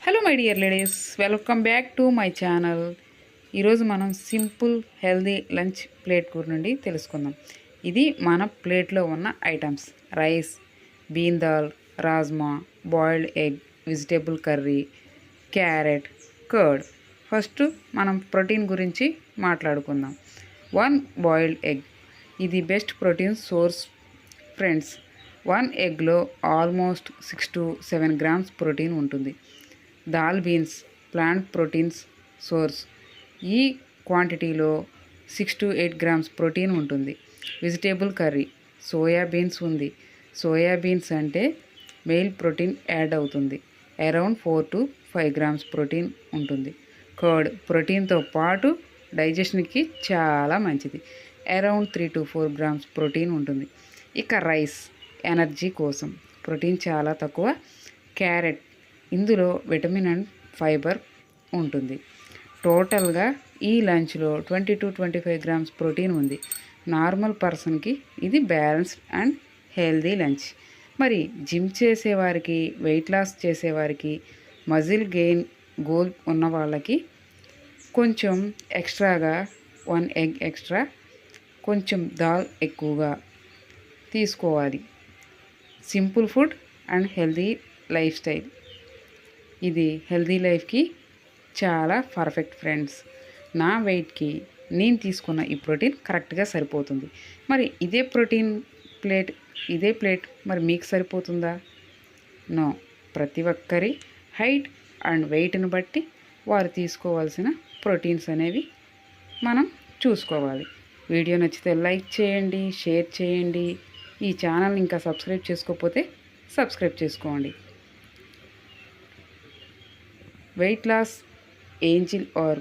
Hello my dear ladies, welcome back to my channel. ఈరోజు మనం simple healthy lunch plate కూర నుండి తెలుసుకుందాం. ఇది మన ప్లేట్లో ఉన్న items: rice, bean dal, rajma, boiled egg, vegetable curry, carrot, curd. First మనం ప్రోటీన్ గురించి మాట్లాడుకుందాం. 1 బాయిల్డ్ ఎగ్, ఇది బెస్ట్ ప్రోటీన్ సోర్స్ ఫ్రెండ్స్. 1 ఎగ్లో ఆల్మోస్ట్ 6 to 7 grams ప్రోటీన్ ఉంటుంది. Dal beans, plant proteins source. ఈ క్వాంటిటీలో 6 to 8 grams ప్రోటీన్ ఉంటుంది. వెజిటేబుల్ కర్రీ, సోయా బీన్స్ ఉంది. సోయా బీన్స్ అంటే మెయిల్ ప్రోటీన్ యాడ్ అవుతుంది. అరౌండ్ 4 to 5 grams ప్రోటీన్ ఉంటుంది. కర్డ్ ప్రోటీన్తో పాటు డైజెషన్కి చాలా మంచిది. అరౌండ్ 3 to 4 grams ప్రోటీన్ ఉంటుంది. ఇక రైస్ ఎనర్జీ కోసం, ప్రోటీన్ చాలా తక్కువ. క్యారెట్, ఇందులో విటమిన్ అండ్ ఫైబర్ ఉంటుంది. టోటల్గా ఈ లంచ్లో 20 to 25 grams ప్రోటీన్ ఉంది. నార్మల్ పర్సన్కి ఇది బ్యాలెన్స్డ్ అండ్ హెల్దీ లంచ్. మరి జిమ్ చేసేవారికి, వెయిట్ లాస్ చేసేవారికి, మజిల్ గెయిన్ గోల్ ఉన్న వాళ్ళకి కొంచెం ఎక్స్ట్రాగా 1 egg ఎక్స్ట్రా, కొంచెం దాల్ ఎక్కువగా తీసుకోవాలి. Simple food and healthy life style. ఇది హెల్దీ లైఫ్కి చాలా పర్ఫెక్ట్ ఫ్రెండ్స్. నా వెయిట్కి నేను తీసుకున్న ఈ ప్రోటీన్ కరెక్ట్గా సరిపోతుంది. మరి ఇదే ప్లేట్ మరి మీకు సరిపోతుందా? నో. ప్రతి ఒక్కరి హైట్ అండ్ వెయిట్ని బట్టి వారు తీసుకోవాల్సిన ప్రోటీన్స్ అనేవి మనం చూసుకోవాలి. వీడియో నచ్చితే లైక్ చేయండి, షేర్ చేయండి. ఈ ఛానల్ ఇంకా సబ్స్క్రైబ్ చేసుకోకపోతే సబ్స్క్రైబ్ చేసుకోండి. Weight loss angel are